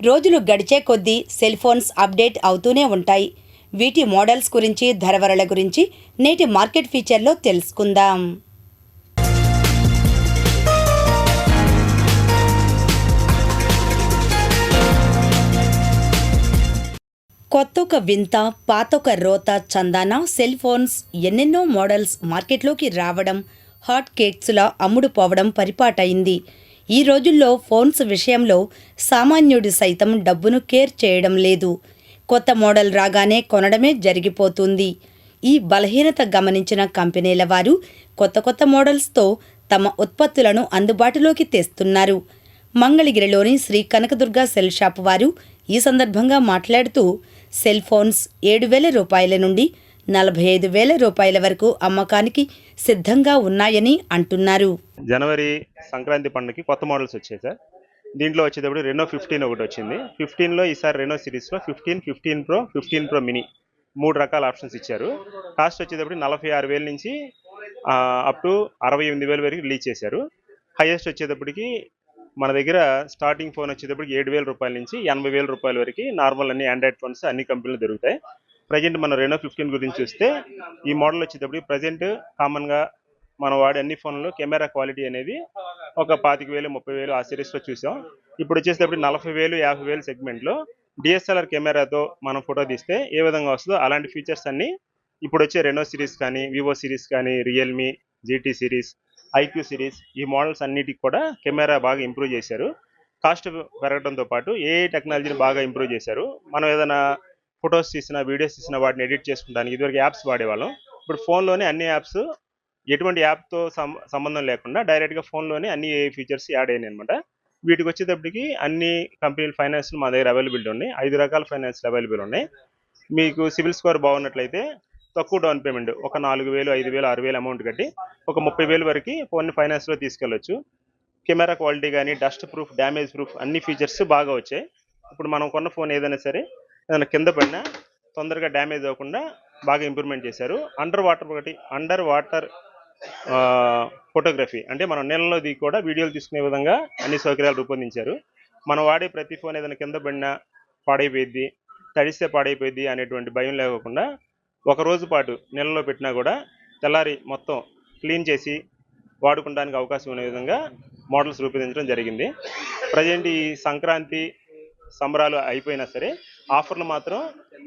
రోజులు గడిచే కొద్దీ సెల్ ఫోన్స్ అప్డేట్ అవుతూనే ఉంటాయి. వీటి మోడల్స్ గురించి, ధరవరల గురించి నేటి మార్కెట్ ఫీచర్లో తెలుసుకుందాం. కొత్తొక వింత, పాతొక రోత చందాన సెల్ ఫోన్స్ ఎన్నెన్నో మోడల్స్ మార్కెట్లోకి రావడం, హాట్ కేక్స్లా అమ్ముడుపోవడం పరిపాటైంది. ఈ రోజుల్లో ఫోన్స్ విషయంలో సామాన్యుడి సైతం డబ్బును కేర్ చేయడం లేదు. కొత్త మోడల్ రాగానే కొనడమే జరిగిపోతుంది. ఈ బలహీనత గమనించిన కంపెనీల వారు కొత్త కొత్త మోడల్స్తో తమ ఉత్పత్తులను అందుబాటులోకి తెస్తున్నారు. మంగళగిరిలోని శ్రీ కనకదుర్గ సెల్ షాప్ వారు ఈ సందర్భంగా మాట్లాడుతూ సెల్ ఫోన్స్ 7,000 రూపాయల నుండి 45,000 రూపాయల వరకు అమ్మకానికి సిద్ధంగా ఉన్నాయని అంటున్నారు. జనవరి సంక్రాంతి పండుగకి కొత్త మోడల్స్ వచ్చాయి సార్. దీంట్లో వచ్చేటప్పుడు రెనో 15 ఒకటి వచ్చింది. 15లో ఈసారి రెనో సిరీస్లో 15, 15 ప్రో, 15 ప్రో మినీ 3 రకాల ఆప్షన్స్ ఇచ్చారు. కాస్ట్ వచ్చేటప్పుడు 46,000 నుంచి అప్ టు 68,000 వరకు రిలీజ్ చేశారు. హైయెస్ట్ వచ్చేటప్పటికి మన దగ్గర స్టార్టింగ్ ఫోన్ వచ్చేటప్పటికి 7,000 రూపాయల నుంచి 80,000 రూపాయల వరకు నార్మల్ అన్ని ఆండ్రాయిడ్ ఫోన్స్ అన్ని కంపెనీలు దొరుకుతాయి. ప్రజెంట్ మన రెనో 15 గురించి చూస్తే ఈ మోడల్ వచ్చేటప్పటికి ప్రజెంట్ కామన్గా మనం వాడే అన్ని ఫోన్లో కెమెరా క్వాలిటీ అనేది ఒక 25,000, 30,000 ఆ సిరీస్లో చూసాం. ఇప్పుడు వచ్చేటప్పుడు 40,000, 50,000 సెగ్మెంట్లో డిఎస్ఎల్ఆర్ కెమెరాతో మనం ఫోటో తీస్తే ఏ విధంగా వస్తుందో అలాంటి ఫీచర్స్ అన్నీ ఇప్పుడు వచ్చే రెనో సిరీస్ కానీ, వివో సిరీస్ కానీ, Realme GT series, iQOO series ఈ మోడల్స్ అన్నిటికి కూడా కెమెరా బాగా ఇంప్రూవ్ చేశారు. కాస్ట్ పెరగడంతో పాటు ఏఐ టెక్నాలజీని బాగా ఇంప్రూవ్ చేశారు. మనం ఏదైనా ఫొటోస్ తీసినా, వీడియోస్ తీసినా వాటిని ఎడిట్ చేసుకుంటానికి ఇదివరకు యాప్స్ వాడేవాళ్ళం. ఇప్పుడు ఫోన్లోనే అన్ని యాప్స్ ఎటువంటి యాప్తో సంబంధం లేకుండా డైరెక్ట్గా ఫోన్లోనే అన్ని ఏఐ ఫీచర్స్ యాడ్ అయినాయి అనమాట. వీటికి వచ్చేటప్పటికి అన్ని కంపెనీల ఫైనాన్స్లు మా దగ్గర అవైలబిలిటీ ఉన్నాయి. 5 రకాల ఫైనాన్స్లు అవైలబుల్ ఉన్నాయి. మీకు సివిల్ స్కోర్ బాగున్నట్లయితే తక్కువ డౌన్ పేమెంట్ ఒక 4,000, 5,000, 6,000 అమౌంట్ కట్టి ఒక 30,000 వరకు ఫోన్ ఫైనాన్స్లో తీసుకెళ్ళొచ్చు. కెమెరా క్వాలిటీ కానీ, డస్ట్ ప్రూఫ్, డ్యామేజ్ ప్రూఫ్ అన్ని ఫీచర్స్ బాగా వచ్చాయి. ఇప్పుడు మనం కొన్న ఫోన్ ఏదైనా సరే ఏదైనా కింద పడినా తొందరగా డ్యామేజ్ అవ్వకుండా బాగా ఇంప్రూవ్మెంట్ చేశారు. అండర్ వాటర్ ఫోటోగ్రఫీ అంటే మనం నీళ్ళలో దిగి కూడా వీడియోలు తీసుకునే విధంగా అన్ని సౌకర్యాలు రూపొందించారు. మనం వాడే ప్రతి ఫోన్ ఏదైనా కింద పడినా పాడైపోయిద్ది, తడిస్తే పాడైపోయిద్ది అనేటువంటి భయం లేకుండా ఒక రోజు పాటు నీళ్ళలో పెట్టినా కూడా తెల్లారి మొత్తం క్లీన్ చేసి వాడుకోవడానికి అవకాశం ఉన్న విధంగా మోడల్స్ రూపొందించడం జరిగింది. ప్రజెంట్ ఈ సంక్రాంతి సంబరాలు అయిపోయినా సరే ఆఫర్లు మాత్రం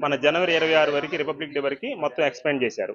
మన జనవరి 26 వరకు రిపబ్లిక్ డే వరకు మొత్తం ఎక్స్పాండ్ చేశారు.